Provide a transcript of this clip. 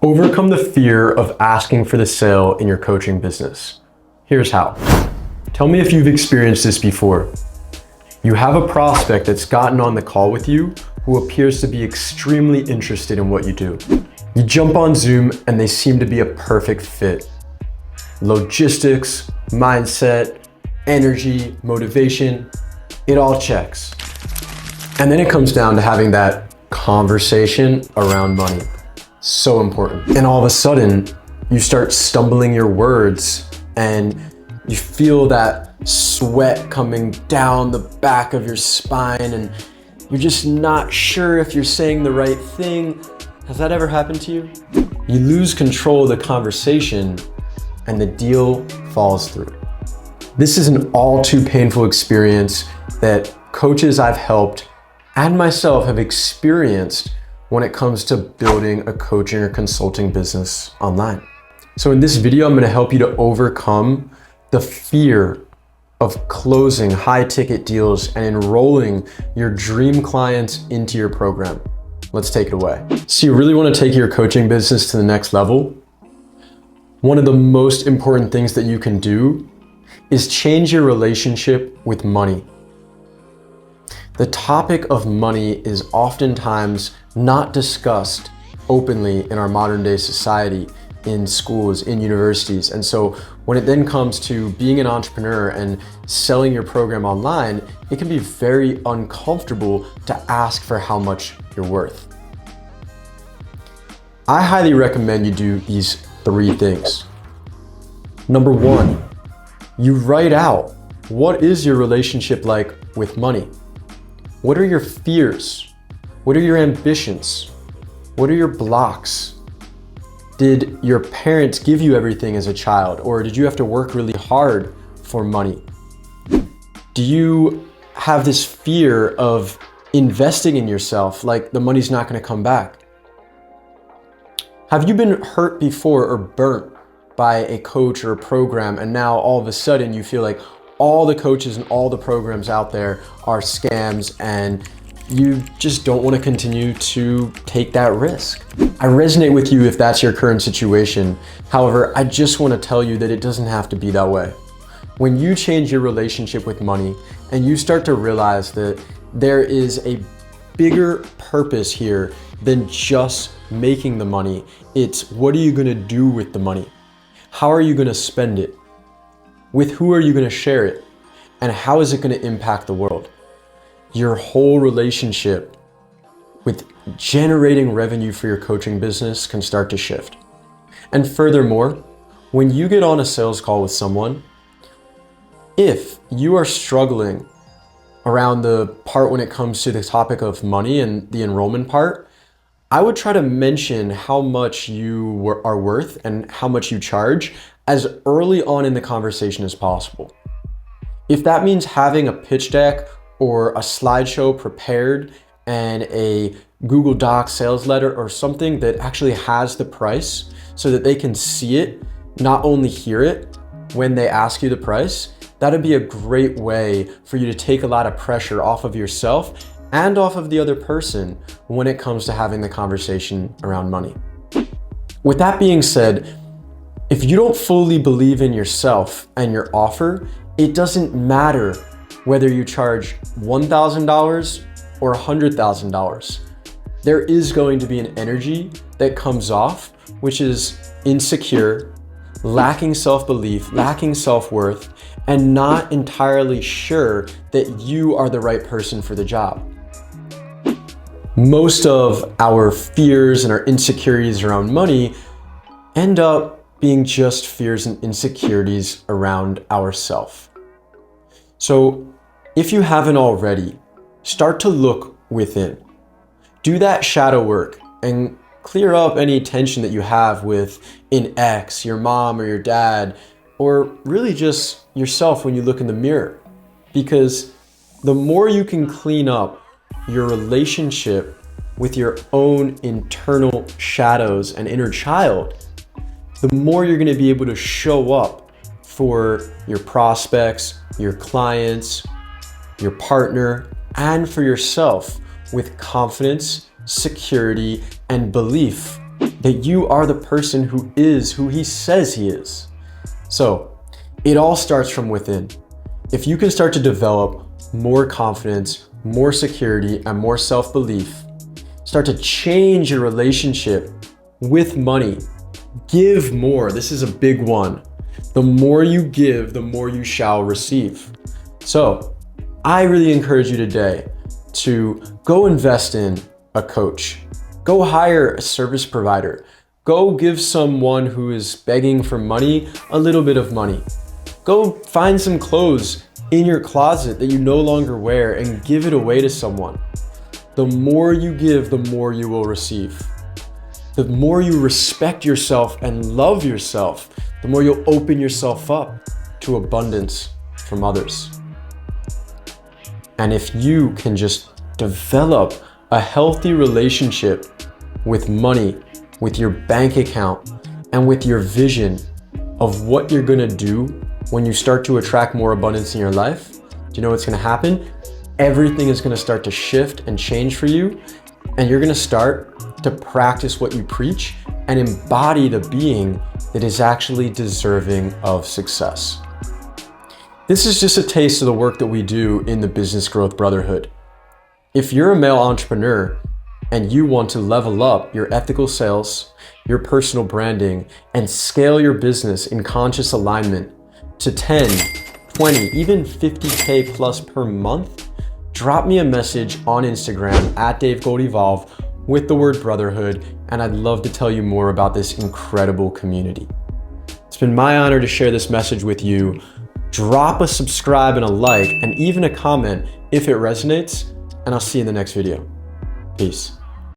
Overcome the fear of asking for the sale in your coaching business. Here's how. Tell me if you've experienced this before. You have a prospect that's gotten on the call with you who appears to be extremely interested in what you do. You jump on Zoom and they seem to be a perfect fit. Logistics, mindset, energy, motivation, it all checks. And then it comes down to having that conversation around money. So important. And all of a sudden, you start stumbling your words and you feel that sweat coming down the back of your spine and you're just not sure if you're saying the right thing. Has that ever happened to you? You lose control of the conversation and the deal falls through. This is an all too painful experience that coaches I've helped and myself have experienced when it comes to building a coaching or consulting business online. So in this video, I'm gonna help you to overcome the fear of closing high ticket deals and enrolling your dream clients into your program. Let's take it away. So you really wanna take your coaching business to the next level? One of the most important things that you can do is change your relationship with money. The topic of money is oftentimes not discussed openly in our modern day society, in schools, in universities. And so when it then comes to being an entrepreneur and selling your program online, it can be very uncomfortable to ask for how much you're worth. I highly recommend you do these 3 things. Number 1, you write out, what is your relationship like with money? What are your fears? What are your ambitions? What are your blocks? Did your parents give you everything as a child, or did you have to work really hard for money? Do you have this fear of investing in yourself, like the money's not gonna come back? Have you been hurt before or burnt by a coach or a program, and now all of a sudden you feel like all the coaches and all the programs out there are scams and you just don't want to continue to take that risk? I resonate with you if that's your current situation. However, I just want to tell you that it doesn't have to be that way. When you change your relationship with money and you start to realize that there is a bigger purpose here than just making the money, it's what are you going to do with the money? How are you going to spend it? With who are you going to share it? And how is it going to impact the world? Your whole relationship with generating revenue for your coaching business can start to shift. And furthermore, when you get on a sales call with someone, if you are struggling around the part when it comes to the topic of money and the enrollment part, I would try to mention how much you are worth and how much you charge as early on in the conversation as possible. If that means having a pitch deck or a slideshow prepared and a Google Docs sales letter or something that actually has the price so that they can see it, not only hear it when they ask you the price, that'd be a great way for you to take a lot of pressure off of yourself and off of the other person when it comes to having the conversation around money. With that being said, if you don't fully believe in yourself and your offer, it doesn't matter whether you charge $1,000 or $100,000. There is going to be an energy that comes off, which is insecure, lacking self-belief, lacking self-worth, and not entirely sure that you are the right person for the job. Most of our fears and our insecurities around money end up being just fears and insecurities around ourselves. So if you haven't already, start to look within. Do that shadow work and clear up any tension that you have with an ex, your mom or your dad, or really just yourself when you look in the mirror. Because the more you can clean up your relationship with your own internal shadows and inner child, the more you're going to be able to show up for your prospects, your clients, your partner, and for yourself with confidence, security, and belief that you are the person who is who he says he is. So it all starts from within. If you can start to develop more confidence, more security, and more self-belief, start to change your relationship with money, give more. This is a big one. The more you give, the more you shall receive. So I really encourage you today to go invest in a coach. Go hire a service provider. Go give someone who is begging for money a little bit of money. Go find some clothes in your closet that you no longer wear and give it away to someone. The more you give, the more you will receive. The more you respect yourself and love yourself, the more you'll open yourself up to abundance from others. And if you can just develop a healthy relationship with money, with your bank account, and with your vision of what you're gonna do when you start to attract more abundance in your life, do you know what's gonna happen? Everything is gonna start to shift and change for you, and you're gonna start to practice what you preach and embody the being that is actually deserving of success. This is just a taste of the work that we do in the Business Growth Brotherhood. If you're a male entrepreneur and you want to level up your ethical sales, your personal branding, and scale your business in conscious alignment to 10, 20, even 50K plus per month, drop me a message on Instagram at DaveGoldEvolve with the word brotherhood, and I'd love to tell you more about this incredible community. It's been my honor to share this message with you. Drop a subscribe and a like, and even a comment if it resonates, and I'll see you in the next video. Peace.